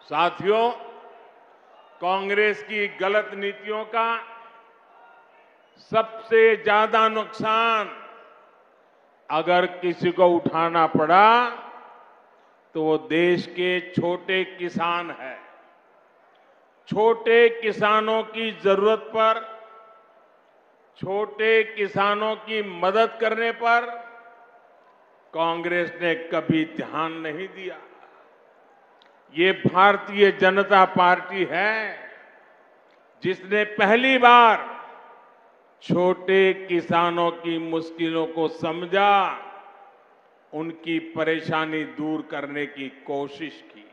साथियों, कांग्रेस की गलत नीतियों का सबसे ज्यादा नुकसान अगर किसी को उठाना पड़ा तो वो देश के छोटे किसान हैं। छोटे किसानों की जरूरत पर, छोटे किसानों की मदद करने पर कांग्रेस ने कभी ध्यान नहीं दिया। ये भारतीय जनता पार्टी है जिसने पहली बार छोटे किसानों की मुश्किलों को समझा, उनकी परेशानी दूर करने की कोशिश की।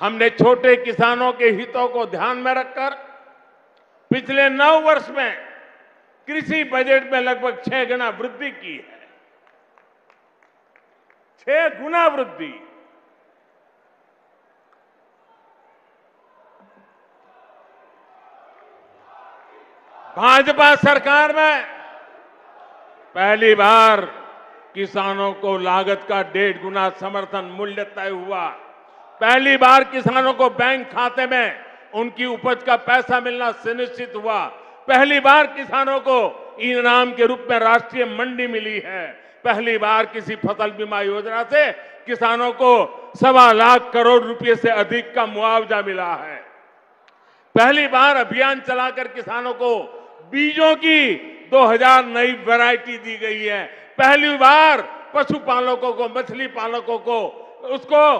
हमने छोटे किसानों के हितों को ध्यान में रखकर पिछले 9 वर्ष में कृषि बजट में लगभग 6 गुना वृद्धि की है। 6 गुना वृद्धि। भाजपा सरकार में पहली बार किसानों को लागत का 1.5 गुना समर्थन मूल्य तय हुआ। पहली बार किसानों को बैंक खाते में उनकी उपज का पैसा मिलना सुनिश्चित हुआ। पहली बार किसानों को इनाम के रूप में राष्ट्रीय मंडी मिली है। पहली बार किसी फसल बीमा योजना से किसानों को 1.25 लाख करोड़ रुपए से अधिक का मुआवजा मिला है। पहली बार अभियान चलाकर किसानों को बीजों की 2000 नई वैरायटी दी गई है। पहली बार पशुपालकों को, मछली पालकों को उसको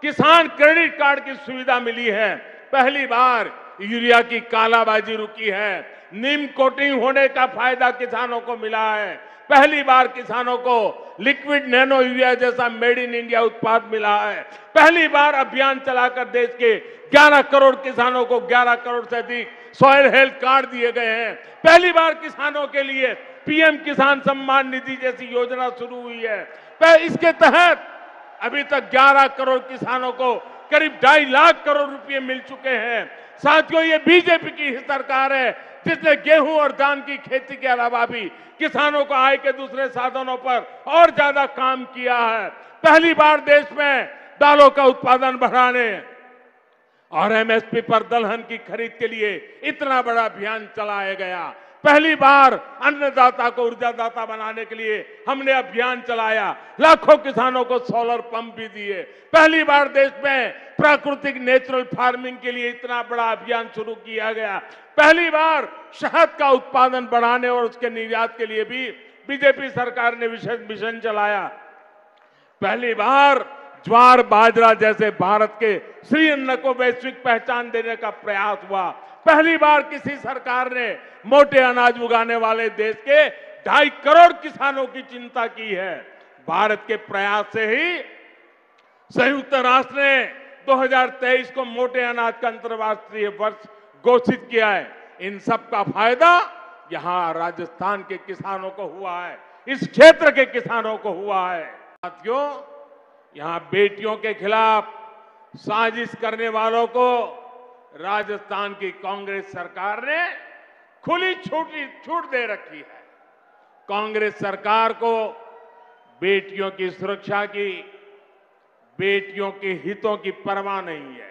किसान क्रेडिट कार्ड की सुविधा मिली है। पहली बार यूरिया की कालाबाजी रुकी है। नीम कोटिंग होने का फायदा किसानों को मिला है। पहली बार किसानों को लिक्विड नैनो यूरिया जैसा मेड इन इंडिया उत्पाद मिला है। पहली बार अभियान चलाकर देश के 11 करोड़ किसानों को 11 करोड़ से अधिक सॉइल हेल्थ कार्ड दिए गए हैं। पहली बार किसानों के लिए पीएम किसान सम्मान निधि जैसी योजना शुरू हुई है। इसके तहत अभी तक 11 करोड़ किसानों को करीब 2.5 लाख करोड़ रुपए मिल चुके हैं। साथियों, ये बीजेपी की सरकार है जिसने गेहूं और धान की खेती के अलावा भी किसानों को आय के दूसरे साधनों पर और ज्यादा काम किया है। पहली बार देश में दालों का उत्पादन बढ़ाने और एमएसपी पर दलहन की खरीद के लिए इतना बड़ा अभियान चलाया गया। पहली बार अन्नदाता को ऊर्जादाता बनाने के लिए हमने अभियान चलाया। लाखों किसानों को सोलर पंप भी दिए। पहली बार देश में प्राकृतिक नेचुरल फार्मिंग के लिए इतना बड़ा अभियान शुरू किया गया। पहली बार शहद का उत्पादन बढ़ाने और उसके निर्यात के लिए भी बीजेपी सरकार ने विशेष मिशन चलाया। पहली बार ज्वार बाजरा जैसे भारत के श्री अन्न को वैश्विक पहचान देने का प्रयास हुआ। पहली बार किसी सरकार ने मोटे अनाज उगाने वाले देश के 2.5 करोड़ किसानों की चिंता की है। भारत के प्रयास से ही संयुक्त राष्ट्र ने 2023 को मोटे अनाज का अंतर्राष्ट्रीय वर्ष घोषित किया है। इन सब का फायदा यहां राजस्थान के किसानों को हुआ है, इस क्षेत्र के किसानों को हुआ है। साथियों, यहां बेटियों के खिलाफ साजिश करने वालों को राजस्थान की कांग्रेस सरकार ने खुली छूट दे रखी है। कांग्रेस सरकार को बेटियों की सुरक्षा की, बेटियों के हितों की परवाह नहीं है।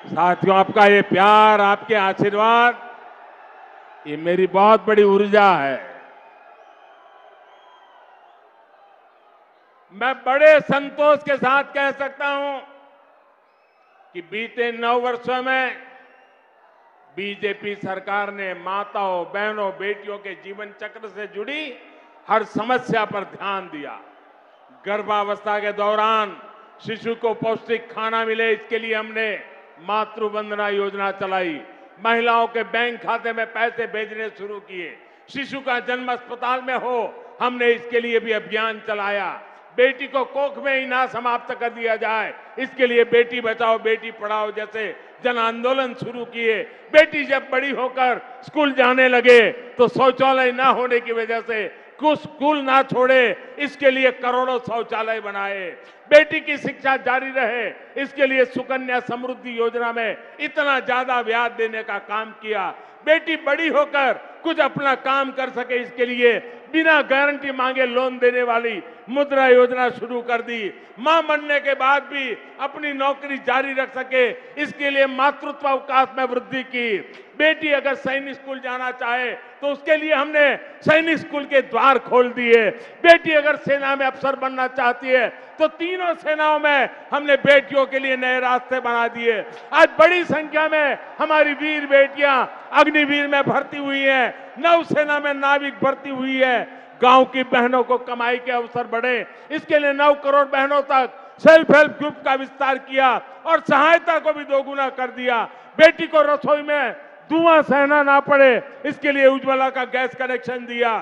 साथियों, आपका ये प्यार, आपके आशीर्वाद, ये मेरी बहुत बड़ी ऊर्जा है। मैं बड़े संतोष के साथ कह सकता हूं कि बीते 9 वर्षों में बीजेपी सरकार ने माताओं, बहनों, बेटियों के जीवन चक्र से जुड़ी हर समस्या पर ध्यान दिया। गर्भावस्था के दौरान शिशु को पौष्टिक खाना मिले, इसके लिए हमने मातृ वंदना योजना चलाई। महिलाओं के बैंक खाते में पैसे भेजने शुरू किए। शिशु का जन्म अस्पताल में हो, हमने इसके लिए भी अभियान चलाया। बेटी को कोख में ही ना समाप्त कर दिया जाए, इसके लिए बेटी बचाओ बेटी पढ़ाओ जैसे जन आंदोलन शुरू किए। बेटी जब बड़ी होकर स्कूल जाने लगे तो शौचालय ना होने की वजह से कुछ स्कूल ना छोड़े, इसके लिए करोड़ों शौचालय बनाए। बेटी की शिक्षा जारी रहे, इसके लिए सुकन्या समृद्धि योजना में इतना ज्यादा ब्याज देने का काम किया। बेटी बड़ी होकर कुछ अपना काम कर सके, इसके लिए बिना गारंटी मांगे लोन देने वाली मुद्रा योजना शुरू कर दी। मां बनने के बाद भी अपनी नौकरी जारी रख सके, इसके लिए मातृत्व अवकाश में वृद्धि की। बेटी अगर सैनिक स्कूल जाना चाहे तो उसके लिए हमने सैनिक स्कूल के द्वार खोल दिए। बेटी अगर सेना में अफसर बनना चाहती है तो तीनों सेनाओं में हमने बेटियों के लिए नए रास्ते बना दिए। आज बड़ी संख्या में हमारी वीर बेटियां अग्निवीर में भर्ती हुई हैं, नौसेना में नाविक भर्ती हुई है। गांव की बहनों को कमाई के अवसर बढ़े, इसके लिए 9 करोड़ बहनों तक सेल्फ हेल्प ग्रुप का विस्तार किया और सहायता को भी दोगुना कर दिया। बेटी को रसोई में धुआं सहना ना पड़े, इसके लिए उज्ज्वला का गैस कनेक्शन दिया।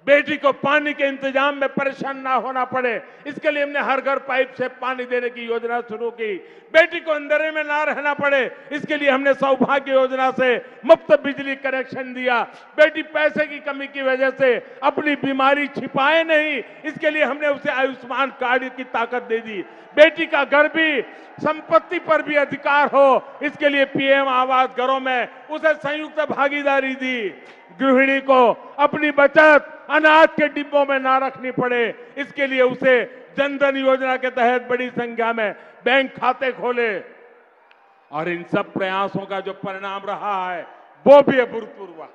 बेटी को पानी के इंतजाम में परेशान ना होना पड़े, इसके लिए हमने हर घर पाइप से पानी देने की योजना शुरू की। बेटी को अंधेरे में ना रहना पड़े, इसके लिए हमने सौभाग्य योजना से मुफ्त बिजली कनेक्शन दिया। बेटी पैसे की कमी की वजह से अपनी बीमारी छिपाए नहीं, इसके लिए हमने उसे आयुष्मान कार्ड की ताकत दे दी। बेटी का घर भी, संपत्ति पर भी अधिकार हो, इसके लिए पीएम आवास घरों में उसे संयुक्त भागीदारी दी। गृहिणी को अपनी बचत अनाज के डिब्बों में ना रखनी पड़े, इसके लिए उसे जनधन योजना के तहत बड़ी संख्या में बैंक खाते खोले। और इन सब प्रयासों का जो परिणाम रहा है वो भी अभूतपूर्व है।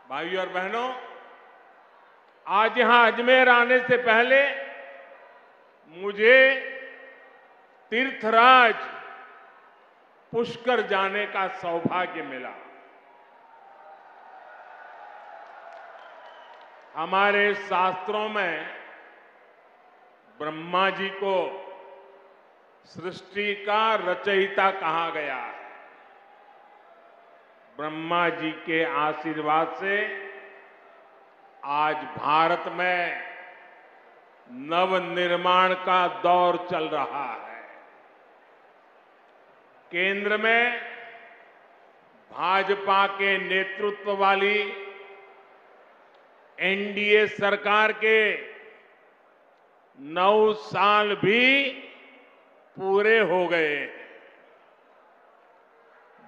भाइयों और बहनों, आज यहां अजमेर आने से पहले मुझे तीर्थराज पुष्कर जाने का सौभाग्य मिला। हमारे शास्त्रों में ब्रह्मा जी को सृष्टि का रचयिता कहा गया है। ब्रह्मा जी के आशीर्वाद से आज भारत में नवनिर्माण का दौर चल रहा है। केंद्र में भाजपा के नेतृत्व वाली एनडीए सरकार के 9 साल भी पूरे हो गए।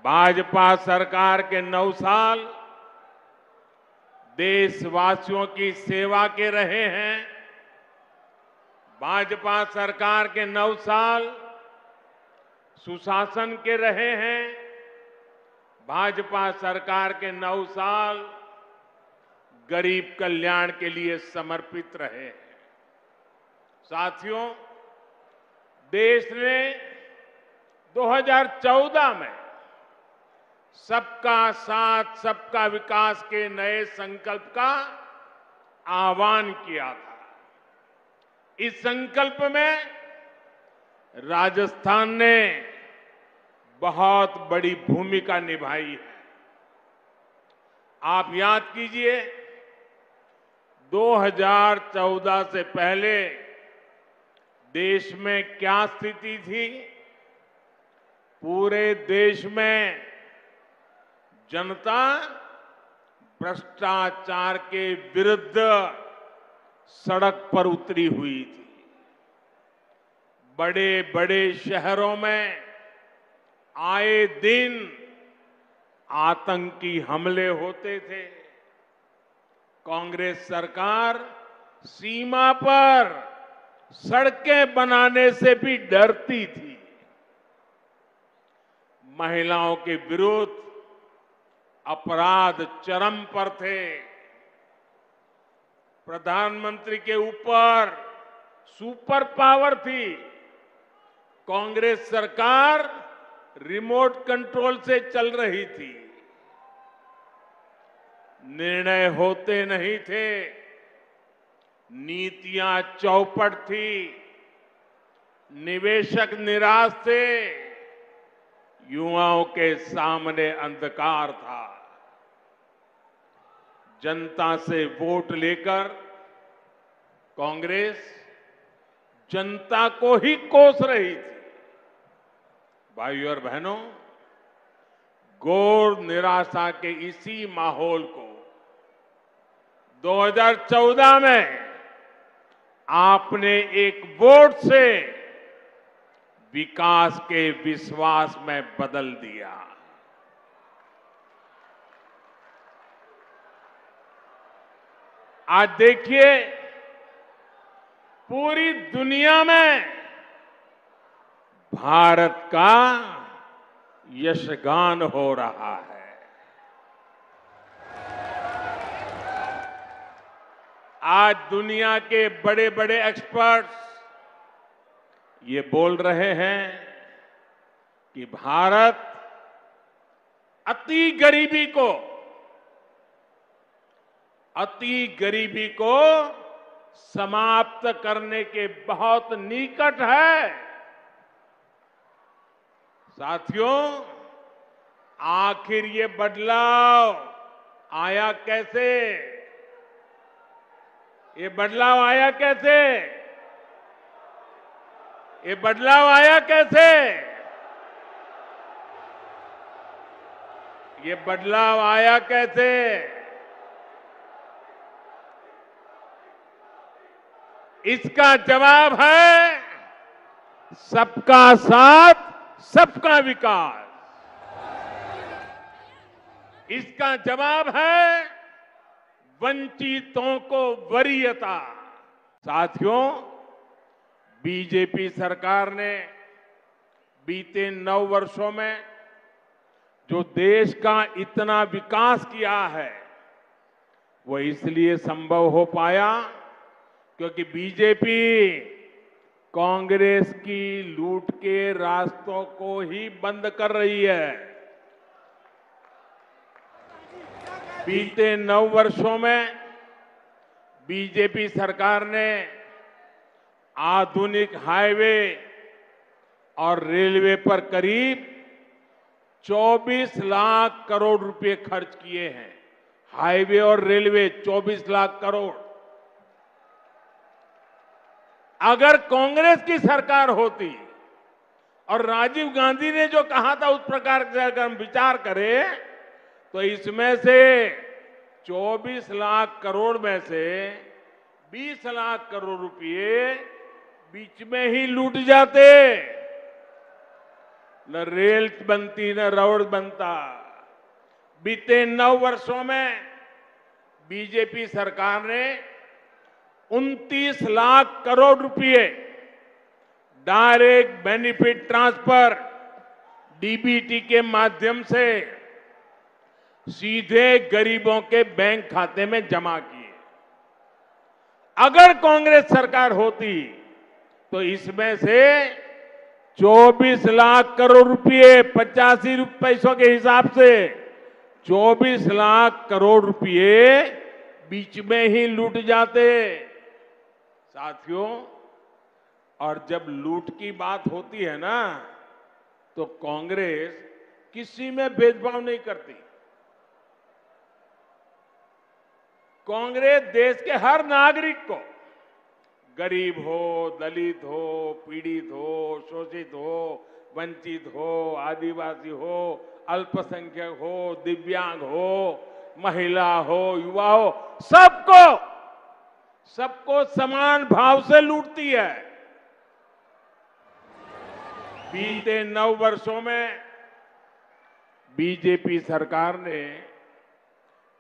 भाजपा सरकार के 9 साल देशवासियों की सेवा के रहे हैं। भाजपा सरकार के 9 साल सुशासन के रहे हैं। भाजपा सरकार के 9 साल गरीब कल्याण के लिए समर्पित रहे हैं। साथियों, देश ने 2014 में सबका साथ सबका विकास के नए संकल्प का आह्वान किया था। इस संकल्प में राजस्थान ने बहुत बड़ी भूमिका निभाई है। आप याद कीजिए, 2014 से पहले देश में क्या स्थिति थी। पूरे देश में जनता भ्रष्टाचार के विरुद्ध सड़क पर उतरी हुई थी। बड़े बड़े शहरों में आए दिन आतंकी हमले होते थे। कांग्रेस सरकार सीमा पर सड़कें बनाने से भी डरती थी। महिलाओं के विरुद्ध अपराध चरम पर थे। प्रधानमंत्री के ऊपर सुपर पावर थी। कांग्रेस सरकार रिमोट कंट्रोल से चल रही थी। निर्णय होते नहीं थे। नीतियां चौपट थी। निवेशक निराश थे। युवाओं के सामने अंधकार था। जनता से वोट लेकर कांग्रेस जनता को ही कोस रही थी। भाइयों और बहनों, घोर निराशा के इसी माहौल को 2014 में आपने एक वोट से विकास के विश्वास में बदल दिया। आज देखिए, पूरी दुनिया में भारत का यशगान हो रहा है। आज दुनिया के बड़े बड़े एक्सपर्ट्स ये बोल रहे हैं कि भारत अति गरीबी को समाप्त करने के बहुत निकट है। साथियों, आखिर ये बदलाव आया कैसे? ये बदलाव आया कैसे? ये बदलाव आया कैसे? ये बदलाव आया कैसे? इसका जवाब है सबका साथ, सबका विकास। इसका जवाब है वंचितों को वरीयता। साथियों, बीजेपी सरकार ने बीते 9 वर्षों में जो देश का इतना विकास किया है, वो इसलिए संभव हो पाया क्योंकि बीजेपी कांग्रेस की लूट के रास्तों को ही बंद कर रही है। बीते 9 वर्षों में बीजेपी सरकार ने आधुनिक हाईवे और रेलवे पर करीब 24 लाख करोड़ रुपए खर्च किए हैं। हाईवे और रेलवे 24 लाख करोड़। अगर कांग्रेस की सरकार होती और राजीव गांधी ने जो कहा था उस प्रकार से अगर हम विचार करें तो इसमें से 24 लाख करोड़ में से 20 लाख करोड़ रुपए बीच में ही लूट जाते। न रेल बनती, न रोड बनता। बीते 9 वर्षों में बीजेपी सरकार ने 29 लाख करोड़ रुपए डायरेक्ट बेनिफिट ट्रांसफर डीबीटी के माध्यम से सीधे गरीबों के बैंक खाते में जमा किए। अगर कांग्रेस सरकार होती तो इसमें से 24 लाख करोड़ रुपए 85 पैसों के हिसाब से 24 लाख करोड़ रुपए बीच में ही लूट जाते। साथियों, और जब लूट की बात होती है ना, तो कांग्रेस किसी में भेदभाव नहीं करती। कांग्रेस देश के हर नागरिक को, गरीब हो, दलित हो, पीड़ित हो, शोषित हो, वंचित हो, आदिवासी हो, अल्पसंख्यक हो, दिव्यांग हो, महिला हो, युवा हो, सबको समान भाव से लूटती है। बीते 9 वर्षों में बीजेपी सरकार ने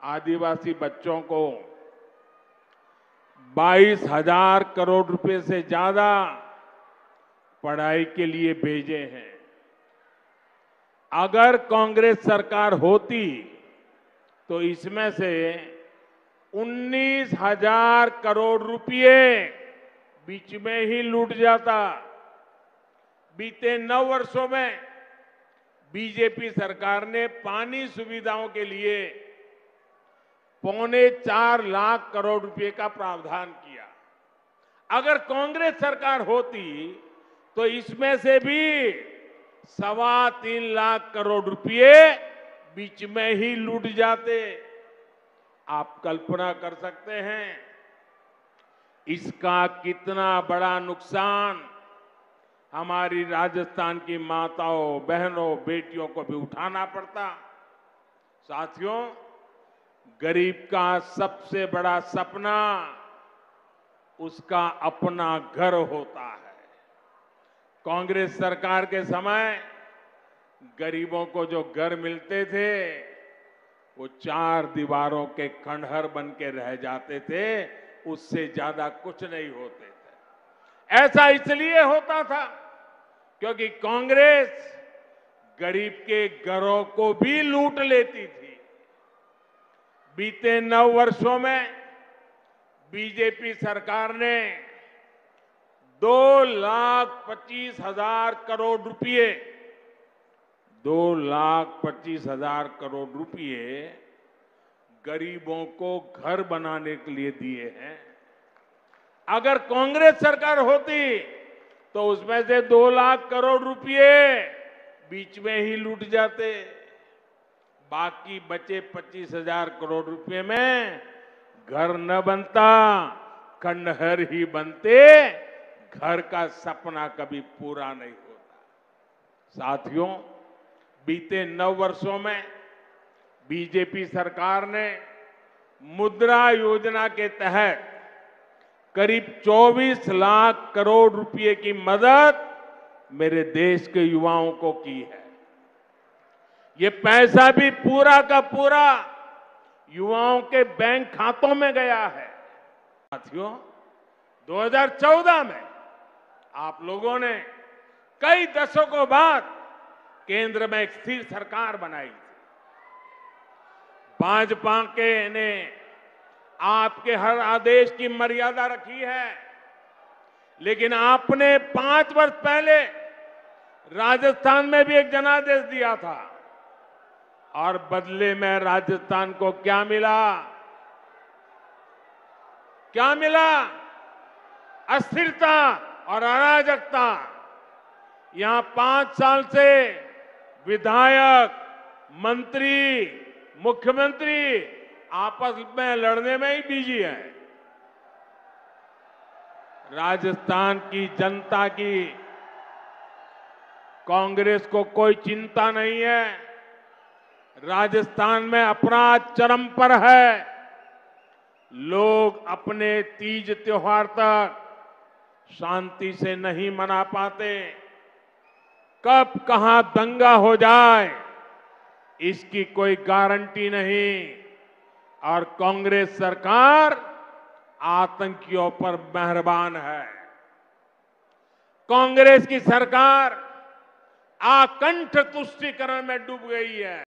आदिवासी बच्चों को 22,000 करोड़ रुपए से ज्यादा पढ़ाई के लिए भेजे हैं। अगर कांग्रेस सरकार होती तो इसमें से 19,000 करोड़ रुपए बीच में ही लूट जाता। बीते 9 वर्षों में बीजेपी सरकार ने पानी सुविधाओं के लिए 4.25 लाख करोड़ रुपए का प्रावधान किया। अगर कांग्रेस सरकार होती तो इसमें से भी 3.25 लाख करोड़ रुपए बीच में ही लूट जाते। आप कल्पना कर सकते हैं इसका कितना बड़ा नुकसान हमारी राजस्थान की माताओं, बहनों, बेटियों को भी उठाना पड़ता। साथियों, गरीब का सबसे बड़ा सपना उसका अपना घर होता है। कांग्रेस सरकार के समय गरीबों को जो घर मिलते थे वो 4 दीवारों के खंडहर बन के रह जाते थे, उससे ज्यादा कुछ नहीं होते थे। ऐसा इसलिए होता था क्योंकि कांग्रेस गरीब के घरों को भी लूट लेती थी। बीते 9 वर्षों में बीजेपी सरकार ने 2,25,000 करोड़ रुपए 2,25,000 करोड़ रुपए गरीबों को घर बनाने के लिए दिए हैं। अगर कांग्रेस सरकार होती तो उसमें से 2 लाख करोड़ रुपए बीच में ही लूट जाते। बाकी बचे 25,000 करोड़ रुपए में घर न बनता, खंडहर ही बनते, घर का सपना कभी पूरा नहीं होता। साथियों, बीते 9 वर्षों में बीजेपी सरकार ने मुद्रा योजना के तहत करीब 24 लाख करोड़ रुपए की मदद मेरे देश के युवाओं को की है। ये पैसा भी पूरा का पूरा युवाओं के बैंक खातों में गया है। साथियों, 2014 में आप लोगों ने कई दशकों बाद केंद्र में एक स्थिर सरकार बनाई थी। भाजपा के ने आपके हर आदेश की मर्यादा रखी है, लेकिन आपने 5 वर्ष पहले राजस्थान में भी एक जनादेश दिया था और बदले में राजस्थान को क्या मिला? क्या मिला? अस्थिरता और अराजकता। यहां 5 साल से विधायक, मंत्री, मुख्यमंत्री आपस में लड़ने में ही बिजी है। राजस्थान की जनता की कांग्रेस को कोई चिंता नहीं है। राजस्थान में अपराध चरम पर है। लोग अपने तीज त्योहार तक शांति से नहीं मना पाते। कब कहां दंगा हो जाए इसकी कोई गारंटी नहीं। और कांग्रेस सरकार आतंकियों पर मेहरबान है। कांग्रेस की सरकार आकंठ तुष्टीकरण में डूब गई है।